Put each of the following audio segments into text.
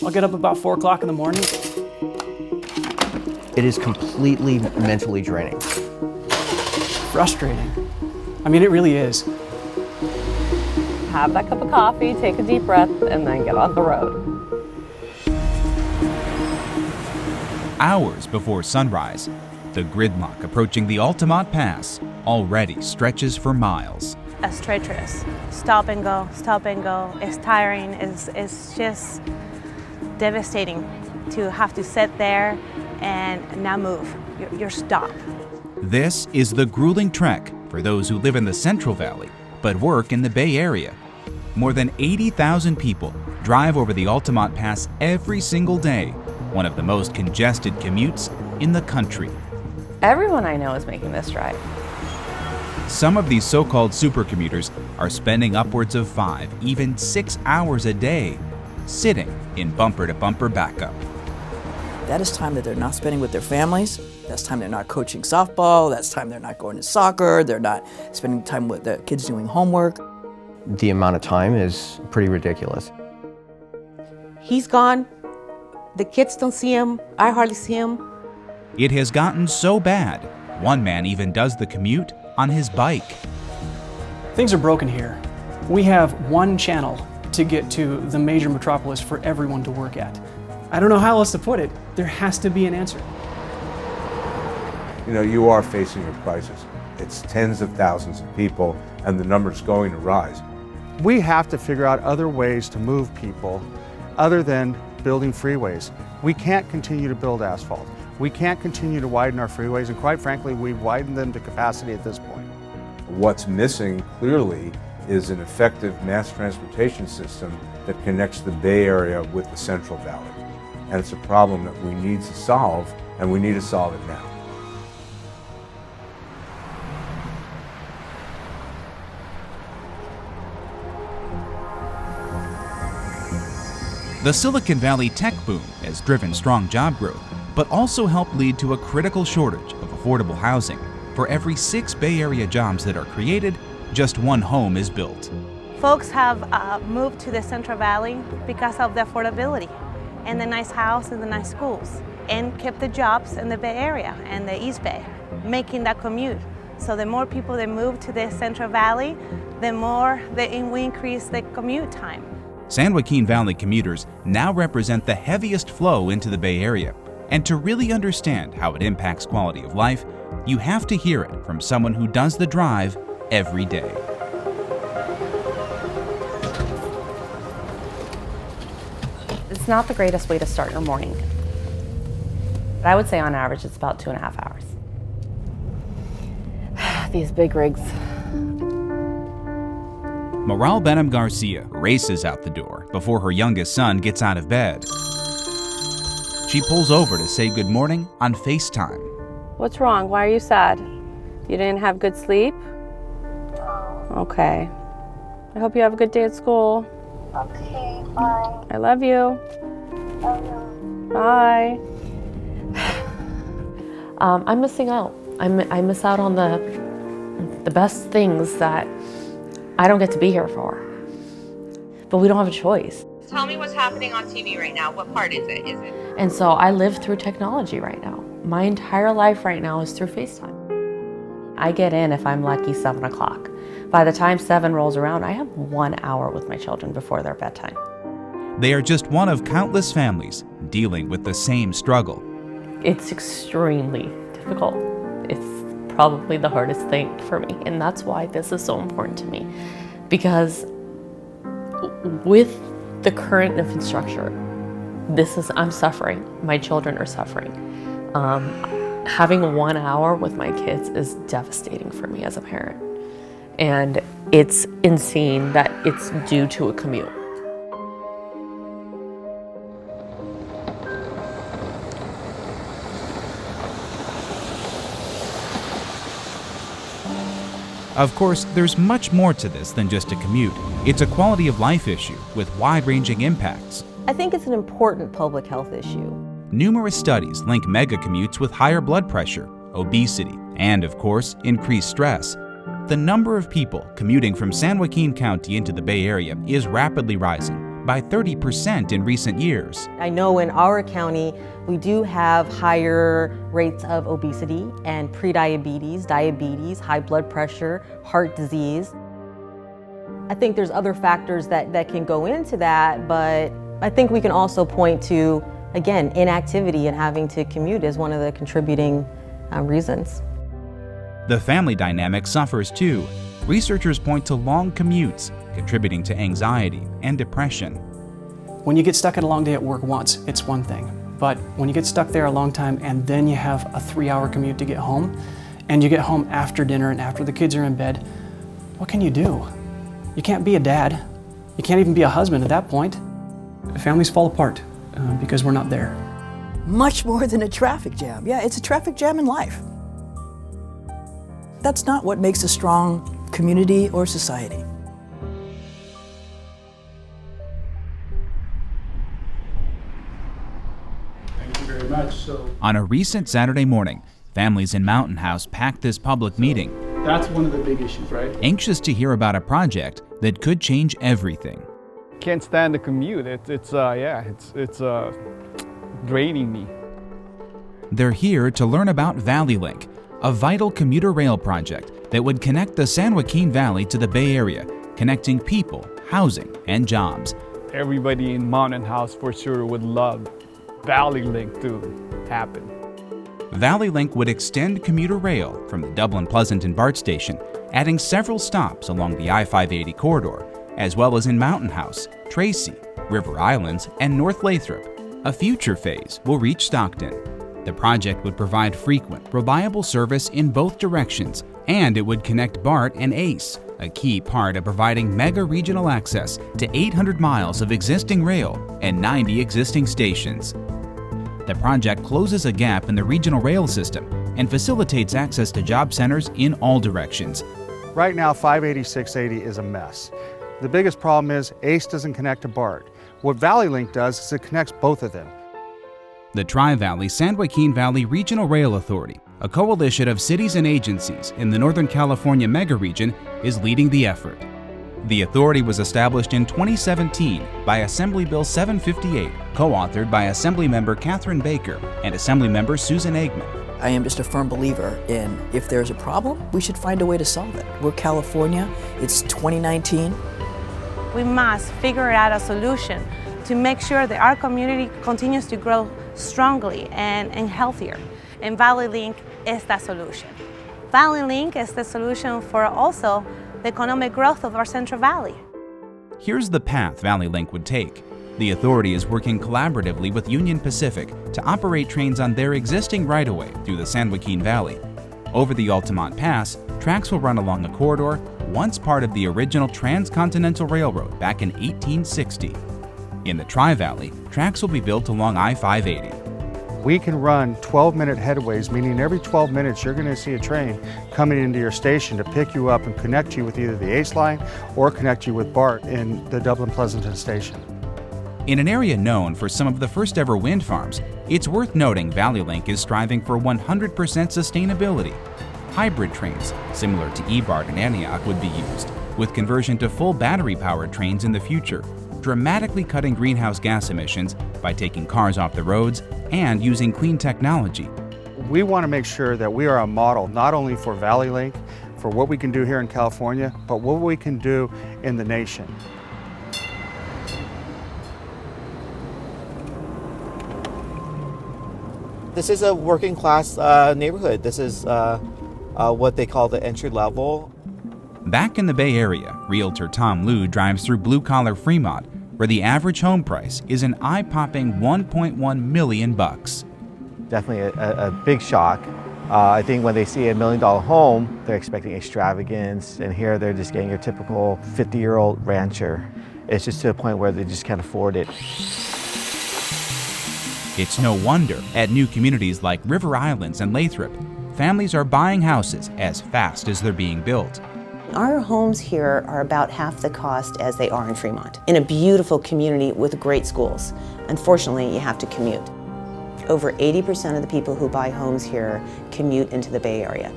I'll get up about 4 o'clock in the morning. It is completely mentally draining. Frustrating. I mean, it really is. Have that cup of coffee, take a deep breath, and then get on the road. Hours before sunrise, the gridlock approaching the Altamont Pass already stretches for miles. It's treacherous. Stop and go, stop and go. It's tiring. It's just devastating to have to sit there and not move. You're stuck. This is the grueling trek for those who live in the Central Valley but work in the Bay Area. More than 80,000 people drive over the Altamont Pass every single day, one of the most congested commutes in the country. Everyone I know is making this drive. Some of these so-called supercommuters are spending upwards of 5, even 6 hours a day sitting in bumper-to-bumper backup. That is time that they're not spending with their families. That's time they're not coaching softball. That's time they're not going to soccer. They're not spending time with their kids doing homework. The amount of time is pretty ridiculous. He's gone. The kids don't see him. I hardly see him. It has gotten so bad, one man even does the commute on his bike. Things are broken here. We have one channel to get to the major metropolis for everyone to work at. I don't know how else to put it. There has to be an answer. You know, you are facing a crisis. It's tens of thousands of people, and the number's going to rise. We have to figure out other ways to move people other than building freeways. We can't continue to build asphalt. We can't continue to widen our freeways, and quite frankly, we've widened them to capacity at this point. What's missing, clearly, is an effective mass transportation system that connects the Bay Area with the Central Valley. And it's a problem that we need to solve, and we need to solve it now. The Silicon Valley tech boom has driven strong job growth, but also helped lead to a critical shortage of affordable housing. For every 6 Bay Area jobs that are created, just 1 home is built. Folks have moved to the Central Valley because of the affordability and the nice house and the nice schools, and kept the jobs in the Bay Area and the East Bay, making that commute. So the more people that move to the Central Valley, the more we increase the commute time. San Joaquin Valley commuters now represent the heaviest flow into the Bay Area. And to really understand how it impacts quality of life, you have to hear it from someone who does the drive every day. It's not the greatest way to start your morning. But I would say on average it's about 2.5 hours. These big rigs. Moral Benham Garcia races out the door before her youngest son gets out of bed. She pulls over to say good morning on FaceTime. What's wrong? Why are you sad? You didn't have good sleep? Okay. I hope you have a good day at school. Okay, bye. I love you. Love you. Bye. I'm missing out. I miss out on the best things that I don't get to be here for. But we don't have a choice. Tell me what's happening on TV right now. What part is it? And so I live through technology right now. My entire life right now is through FaceTime. I get in, if I'm lucky, 7 o'clock. By the time 7 rolls around, I have 1 hour with my children before their bedtime. They are just one of countless families dealing with the same struggle. It's extremely difficult. It's probably the hardest thing for me, and that's why this is so important to me. Because with the current infrastructure, I'm suffering. My children are suffering. Having 1 hour with my kids is devastating for me as a parent. And it's insane that it's due to a commute. Of course, there's much more to this than just a commute. It's a quality of life issue with wide-ranging impacts. I think it's an important public health issue. Numerous studies link mega commutes with higher blood pressure, obesity, and of course, increased stress. The number of people commuting from San Joaquin County into the Bay Area is rapidly rising, by 30% in recent years. I know in our county, we do have higher rates of obesity and prediabetes, diabetes, high blood pressure, heart disease. I think there's other factors that can go into that, but I think we can also point to, again, inactivity and having to commute is one of the contributing reasons. The family dynamic suffers too. Researchers point to long commutes, contributing to anxiety and depression. When you get stuck at a long day at work once, it's one thing. But when you get stuck there a long time and then you have a 3-hour commute to get home, and you get home after dinner and after the kids are in bed, what can you do? You can't be a dad. You can't even be a husband at that point. Families fall apart because we're not there. Much more than a traffic jam. Yeah, it's a traffic jam in life. That's not what makes a strong community or society. Thank you very much. On a recent Saturday morning, families in Mountain House packed this public meeting. That's one of the big issues, right? Anxious to hear about a project that could change everything. Can't stand the commute. It's draining me. They're here to learn about ValleyLink, a vital commuter rail project that would connect the San Joaquin Valley to the Bay Area, connecting people, housing, and jobs. Everybody in Mountain House for sure would love ValleyLink to happen. ValleyLink would extend commuter rail from the Dublin Pleasanton BART station, adding several stops along the I-580 corridor, as well as in Mountain House, Tracy, River Islands, and North Lathrop. A future phase will reach Stockton. The project would provide frequent, reliable service in both directions, and it would connect BART and ACE, a key part of providing mega-regional access to 800 miles of existing rail and 90 existing stations. The project closes a gap in the regional rail system and facilitates access to job centers in all directions. Right now, 580, 680 is a mess. The biggest problem is ACE doesn't connect to BART. What ValleyLink does is it connects both of them. The Tri-Valley San Joaquin Valley Regional Rail Authority, a coalition of cities and agencies in the Northern California megaregion, is leading the effort. The authority was established in 2017 by Assembly Bill 758, co-authored by Assemblymember Catherine Baker and Assemblymember Susan Eggman. I am just a firm believer in if there's a problem, we should find a way to solve it. We're California, it's 2019. We must figure out a solution to make sure that our community continues to grow strongly and healthier. And ValleyLink is that solution. ValleyLink is the solution for also the economic growth of our Central Valley. Here's the path ValleyLink would take. The authority is working collaboratively with Union Pacific to operate trains on their existing right-of-way through the San Joaquin Valley. Over the Altamont Pass, tracks will run along a corridor once part of the original Transcontinental Railroad back in 1860. In the Tri-Valley, tracks will be built along I-580. We can run 12-minute headways, meaning every 12 minutes you're going to see a train coming into your station to pick you up and connect you with either the ACE line or connect you with BART in the Dublin Pleasanton station. In an area known for some of the first ever wind farms, it's worth noting ValleyLink is striving for 100% sustainability. Hybrid trains, similar to eBART and Antioch, would be used, with conversion to full battery-powered trains in the future, dramatically cutting greenhouse gas emissions by taking cars off the roads and using clean technology. We want to make sure that we are a model not only for ValleyLink, for what we can do here in California, but what we can do in the nation. This is a working class neighborhood. This is what they call the entry level. Back in the Bay Area, realtor Tom Liu drives through blue-collar Fremont, where the average home price is an eye-popping $1.1 million. Definitely a big shock. I think when they see $1 million home, they're expecting extravagance, and here they're just getting your typical 50-year-old rancher. It's just to a point where they just can't afford it. It's no wonder at new communities like River Islands and Lathrop, families are buying houses as fast as they're being built. Our homes here are about half the cost as they are in Fremont, in a beautiful community with great schools. Unfortunately, you have to commute. Over 80% of the people who buy homes here commute into the Bay Area.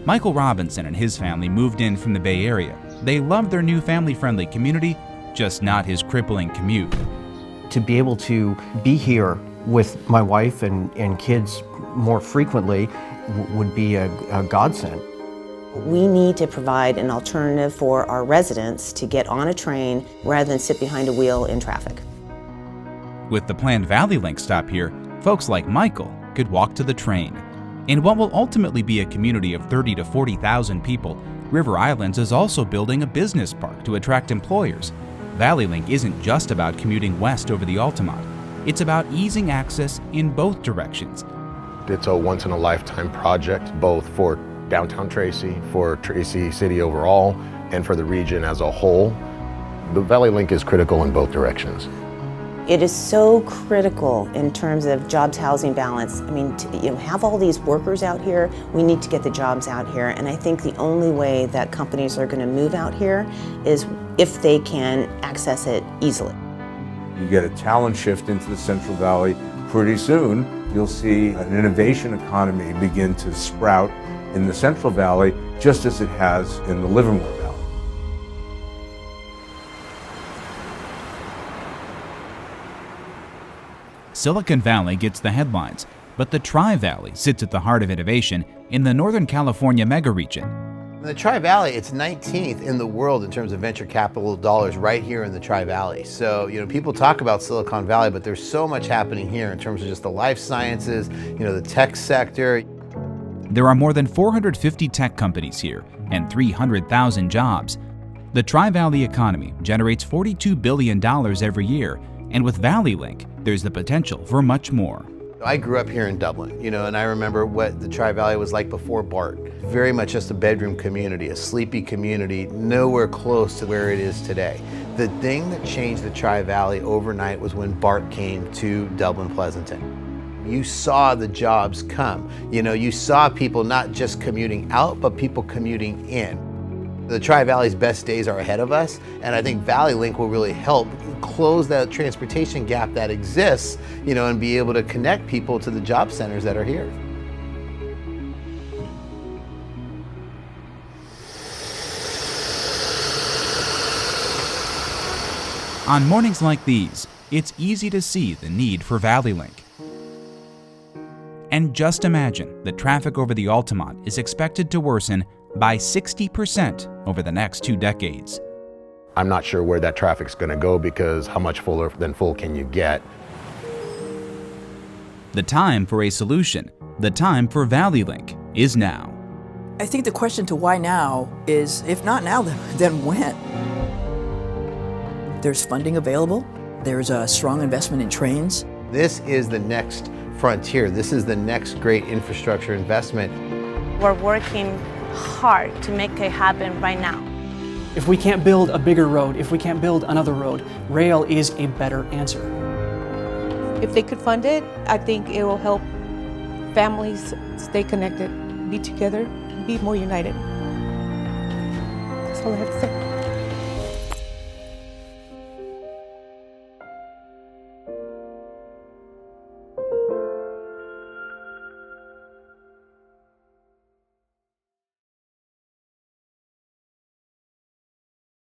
Michael Robinson and his family moved in from the Bay Area. They love their new family-friendly community, just not his crippling commute. To be able to be here with my wife and kids more frequently would be a godsend. We need to provide an alternative for our residents to get on a train rather than sit behind a wheel in traffic. With the planned Valley Link stop here, folks like Michael could walk to the train. In what will ultimately be a community of 30 to 40,000 people, River Islands is also building a business park to attract employers. Valley Link isn't just about commuting west over the Altamont. It's about easing access in both directions. It's a once-in-a-lifetime project, both for downtown Tracy, for Tracy City overall, and for the region as a whole. The Valley Link is critical in both directions. It is so critical in terms of jobs housing balance. I mean, to have all these workers out here, we need to get the jobs out here. And I think the only way that companies are going to move out here is if they can access it easily. You get a talent shift into the Central Valley, pretty soon you'll see an innovation economy begin to sprout in the Central Valley, just as it has in the Livermore Valley. Silicon Valley gets the headlines, but the Tri-Valley sits at the heart of innovation in the Northern California megaregion. In the Tri-Valley, it's 19th in the world in terms of venture capital dollars right here in the Tri-Valley. So, people talk about Silicon Valley, but there's so much happening here in terms of just the life sciences, the tech sector. There are more than 450 tech companies here and 300,000 jobs. The Tri-Valley economy generates $42 billion every year, and with Valley Link, there's the potential for much more. I grew up here in Dublin, and I remember what the Tri-Valley was like before BART. Very much just a bedroom community, a sleepy community, nowhere close to where it is today. The thing that changed the Tri-Valley overnight was when BART came to Dublin Pleasanton. You saw the jobs come. You saw people not just commuting out, but people commuting in. The Tri-Valley's best days are ahead of us, and I think Valley Link will really help close that transportation gap that exists, and be able to connect people to the job centers that are here. On mornings like these, it's easy to see the need for Valley Link. And just imagine that traffic over the Altamont is expected to worsen by 60% over the next 2 decades. I'm not sure where that traffic's going to go, because how much fuller than full can you get? The time for a solution, the time for Valley Link, is now. I think the question to why now is, if not now, then when? There's funding available. There's a strong investment in trains. This is the next frontier. This is the next great infrastructure investment. We're working hard to make it happen right now. If we can't build a bigger road, if we can't build another road, rail is a better answer. If they could fund it, I think it will help families stay connected, be together, be more united. That's all I have to say.